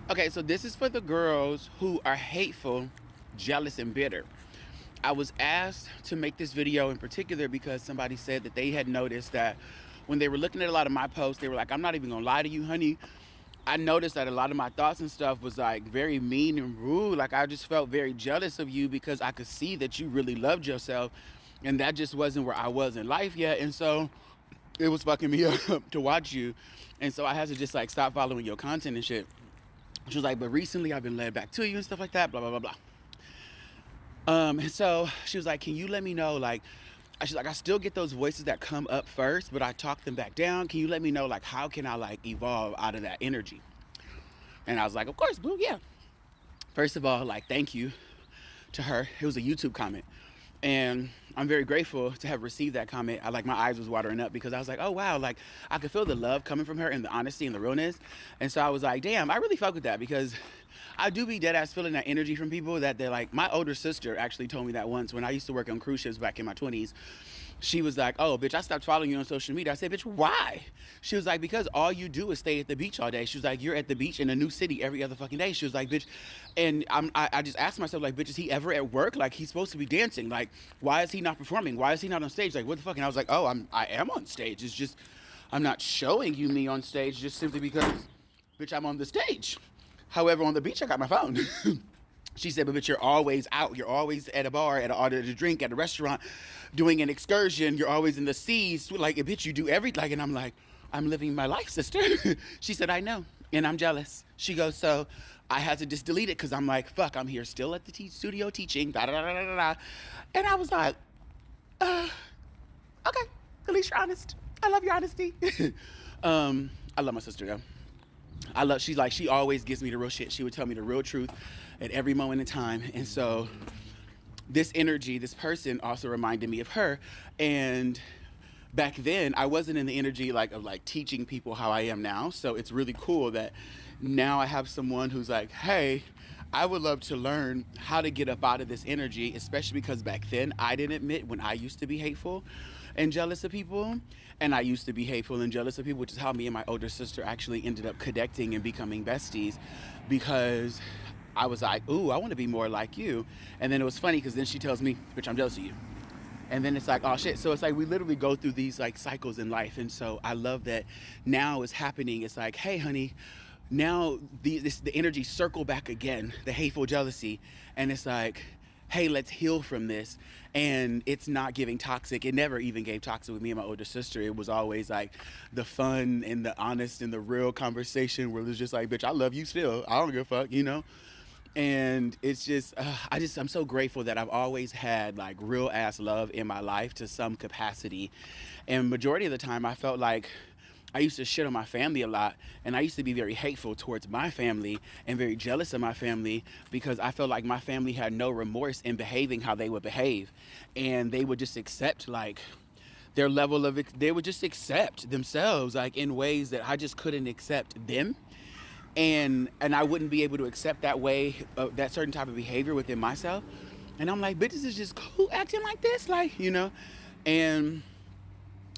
Okay, so this is for the girls who are hateful, jealous, and bitter. I was asked to make this video in particular because somebody said that they had noticed that when they were looking at a lot of my posts, they were like, I'm not even gonna lie to you, honey. I noticed that a lot of my thoughts and stuff was like very mean and rude. Like I just felt very jealous of you because I could see that you really loved yourself. And that just wasn't where I was in life yet. And so it was fucking me up to watch you. And so I had to just like stop following your content and shit. She was like, but recently I've been led back to you and stuff like that, blah, blah, blah, blah. And so she was like, can you let me know, like, she's like, I still get those voices that come up first, but I talk them back down. Can you let me know, like, how can I, like, evolve out of that energy? And I was like, of course, boo, yeah. First of all, like, thank you to her. It was a YouTube comment. And I'm very grateful to have received that comment. I like my eyes was watering up because I was like, oh wow, like I could feel the love coming from her and the honesty and the realness. And so I was like, damn, I really fuck with that because I do be dead ass feeling that energy from people that they're like, my older sister actually told me that once when I used to work on cruise ships back in my 20s. She was like, oh, bitch, I stopped following you on social media. I said, bitch, why? She was like, because all you do is stay at the beach all day. She was like, you're at the beach in a new city every other fucking day. She was like, bitch, and I just asked myself, like, bitch, is he ever at work? Like, he's supposed to be dancing. Like, why is he not performing? Why is he not on stage? Like, what the fuck? And I was like, oh, I am on stage. It's just, I'm not showing you me on stage just simply because, bitch, I'm on the stage. However, on the beach, I got my phone. She said, but you're always out. You're always at a bar, at an order to drink, at a restaurant, doing an excursion. You're always in the seas. Like, bitch, you do everything. Like, and I'm like, I'm living my life, sister. She said, I know. And I'm jealous. She goes, so I had to just delete it because I'm like, fuck, I'm here still at the studio teaching. Da, da, da, da, da, da. And I was like, okay, at least you're honest. I love your honesty. I love my sister, though. She's like, she always gives me the real shit. She would tell me the real truth at every moment in time. And so this energy, this person also reminded me of her. And back then I wasn't in the energy like of like teaching people how I am now. So it's really cool that now I have someone who's like, hey, I would love to learn how to get up out of this energy, especially because back then I didn't admit when I used to be hateful and jealous of people. And I used to be hateful and jealous of people, which is how me and my older sister actually ended up connecting and becoming besties because I was like, ooh, I want to be more like you. And then it was funny because then she tells me, bitch, I'm jealous of you. And then it's like, oh shit. So it's like we literally go through these like cycles in life. And so I love that now it's happening. It's like, hey, honey, now the energy circle back again, the hateful jealousy. And it's like, hey, let's heal from this. And it's not giving toxic. It never even gave toxic with me and my older sister. It was always like the fun and the honest and the real conversation where it was just like, bitch, I love you still. I don't give a fuck, you know? And it's just I'm so grateful that I've always had like real ass love in my life to some capacity. And majority of the time I felt like I used to shit on my family a lot, and I used to be very hateful towards my family and very jealous of my family because I felt like my family had no remorse in behaving how they would behave, and they would just accept like their level of they would just accept themselves like in ways that I just couldn't accept them. And I wouldn't be able to accept that way, that certain type of behavior within myself. And I'm like, bitches is just cool acting like this, like, you know. And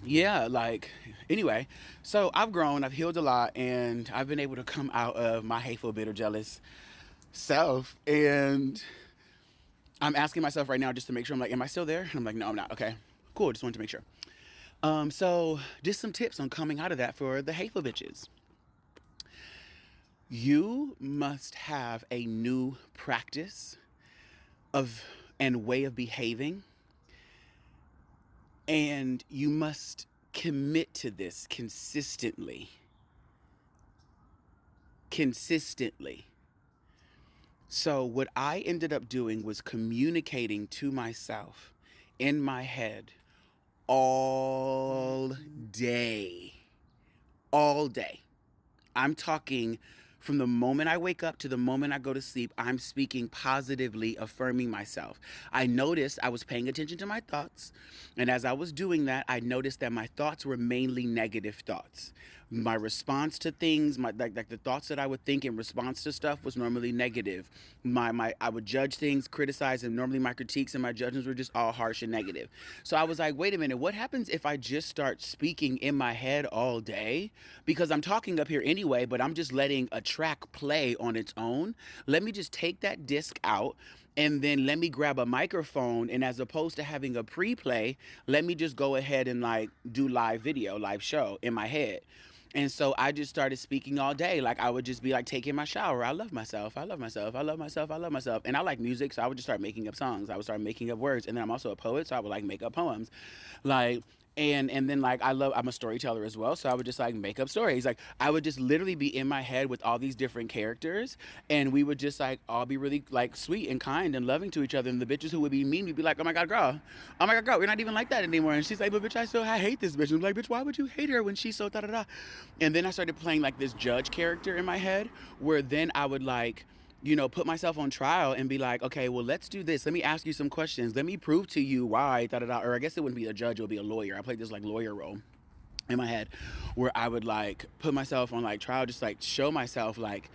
yeah, like, anyway, so I've grown, I've healed a lot, and I've been able to come out of my hateful, bitter, jealous self. And I'm asking myself right now just to make sure, I'm like, am I still there? And I'm like, no, I'm not. Okay, cool, just wanted to make sure. So just some tips on coming out of that for the hateful bitches. You must have a new practice of and way of behaving, and you must commit to this consistently. So what I ended up doing was communicating to myself in my head all day. All day. I'm talking from the moment I wake up to the moment I go to sleep. I'm speaking positively, affirming myself. I noticed I was paying attention to my thoughts. And as I was doing that, I noticed that my thoughts were mainly negative thoughts. My response to things, my like the thoughts that I would think in response to stuff was normally negative. My I would judge things, criticize, and normally my critiques and my judgments were just all harsh and negative. So I was like, wait a minute, what happens if I just start speaking in my head all day? Because I'm talking up here anyway, but I'm just letting a track play on its own. Let me just take that disc out, and then let me grab a microphone, and as opposed to having a pre-play, let me just go ahead and like do live video, live show in my head. And so I just started speaking all day. Like I would just be like taking my shower. I love myself. I love myself. I love myself. I love myself. And I like music, so I would just start making up songs. I would start making up words. And then I'm also a poet, so I would like make up poems. Like and then like I'm a storyteller as well, so I would just like make up stories. Like I would just literally be in my head with all these different characters, and we would just like all be really like sweet and kind and loving to each other. And the bitches who would be mean would be like, oh my god, girl, we're not even like that anymore. And she's like, but bitch, I hate this bitch. And I'm like, bitch, why would you hate her when she's so da da da? And then I started playing like this judge character in my head, where then I would like, put myself on trial and be like, okay, well, let's do this. Let me ask you some questions. Let me prove to you why, da da da. Or I guess it wouldn't be a judge, it would be a lawyer. I played this like lawyer role in my head, where I would like put myself on like trial, just like show myself like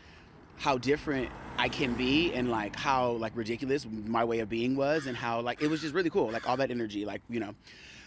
how different I can be, and like how like ridiculous my way of being was, and how like it was just really cool, like all that energy, like,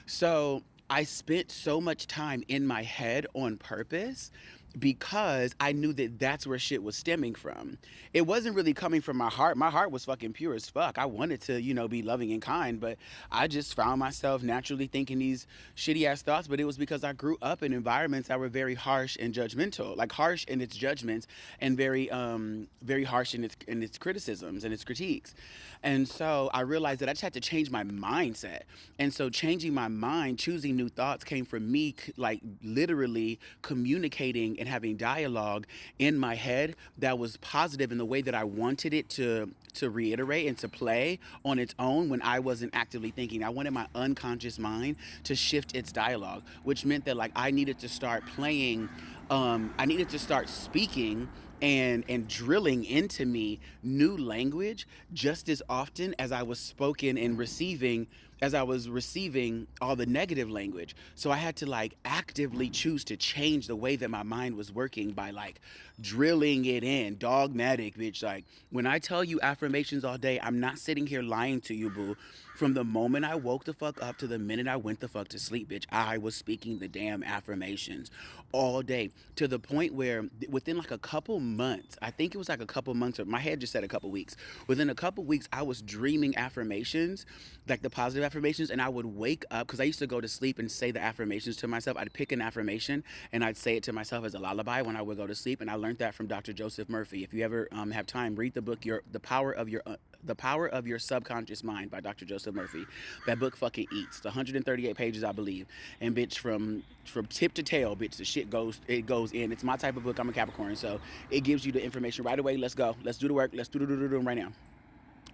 So I spent so much time in my head on purpose, because I knew that that's where shit was stemming from. It wasn't really coming from my heart. My heart was fucking pure as fuck. I wanted to, be loving and kind, but I just found myself naturally thinking these shitty ass thoughts. But it was because I grew up in environments that were very harsh and judgmental, like harsh in its judgments, and very harsh in its criticisms and its critiques. And so I realized that I just had to change my mindset. And so changing my mind, choosing new thoughts, came from me like literally communicating and having dialogue in my head that was positive in the way that I wanted it to reiterate and to play on its own when I wasn't actively thinking. I wanted my unconscious mind to shift its dialogue, which meant that like I needed to start playing, I needed to start speaking and drilling into me new language just as often as I was spoken and receiving, as I was receiving all the negative language. So I had to like actively choose to change the way that my mind was working by like drilling it in, dogmatic, bitch. Like when I tell you affirmations all day, I'm not sitting here lying to you, boo. From the moment I woke the fuck up to the minute I went the fuck to sleep, bitch, I was speaking the damn affirmations all day, to the point where within like a couple months, I think it was like a couple months, or my head just said a couple weeks. Within a couple weeks, I was dreaming affirmations, like the positive affirmations, and I would wake up, because I used to go to sleep and say the affirmations to myself. I'd pick an affirmation and I'd say it to myself as a lullaby when I would go to sleep. And I learned that from Dr. Joseph Murphy. If you ever have time, read the book The Power of Your Subconscious Mind by Dr. Joseph Murphy. That book fucking eats. It's 138 pages, I believe. And bitch, from tip to tail, bitch, the shit goes in. It's my type of book. I'm a Capricorn, so it gives you the information right away. Let's go. Let's do the work. Let's do right now.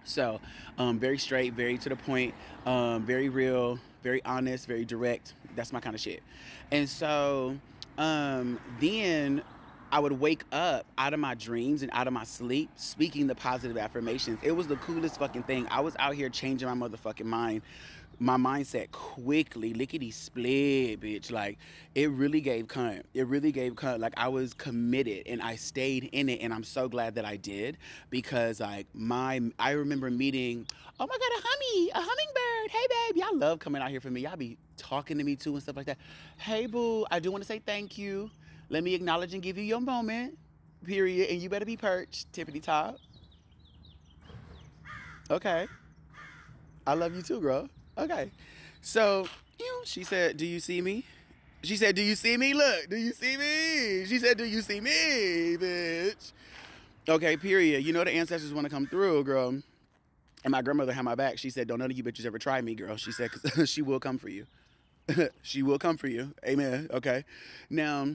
So, very straight, very to the point, very real, very honest, very direct. That's my kind of shit. And so, then I would wake up out of my dreams and out of my sleep speaking the positive affirmations. It was the coolest fucking thing. I was out here changing my motherfucking mind, my mindset quickly, lickety split, bitch. Like it really gave cunt. It really gave cunt. Like I was committed and I stayed in it, and I'm so glad that I did, because like I remember meeting, oh my god, a hummingbird. Hey babe, y'all love coming out here for me. Y'all be talking to me too and stuff like that. Hey boo, I do want to say thank you. Let me acknowledge and give you your moment, period. And you better be perched, tippity top. Okay. I love you too, girl. Okay. So, she said, do you see me? She said, do you see me? Look, do you see me? She said, do you see me, bitch? Okay, period. You know the ancestors want to come through, girl. And my grandmother had my back. She said, don't none of you bitches ever try me, girl. She said, because she will come for you. She will come for you. Amen. Okay. Now,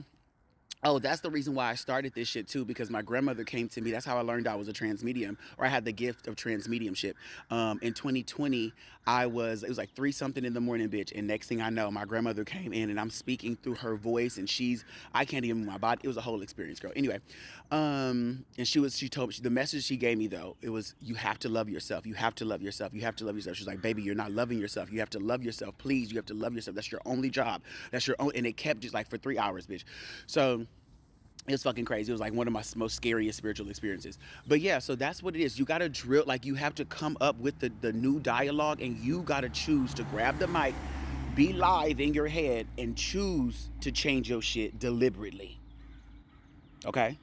Oh, that's the reason why I started this shit too, because my grandmother came to me. That's how I learned I was a trans medium, or I had the gift of trans mediumship. In 2020, it was like 3 something in the morning, bitch. And next thing I know, my grandmother came in and I'm speaking through her voice and I can't even move my body. It was a whole experience, girl. Anyway, and she told me, the message she gave me though, it was, you have to love yourself. You have to love yourself. You have to love yourself. She's like, baby, you're not loving yourself. You have to love yourself. Please, you have to love yourself. That's your only job. That's your own. And it kept just like for 3 hours, bitch. So, it was fucking crazy. It was like one of my most scariest spiritual experiences. But yeah, so that's what it is. You got to drill, like you have to come up with the new dialogue, and you got to choose to grab the mic, be live in your head, and choose to change your shit deliberately. Okay?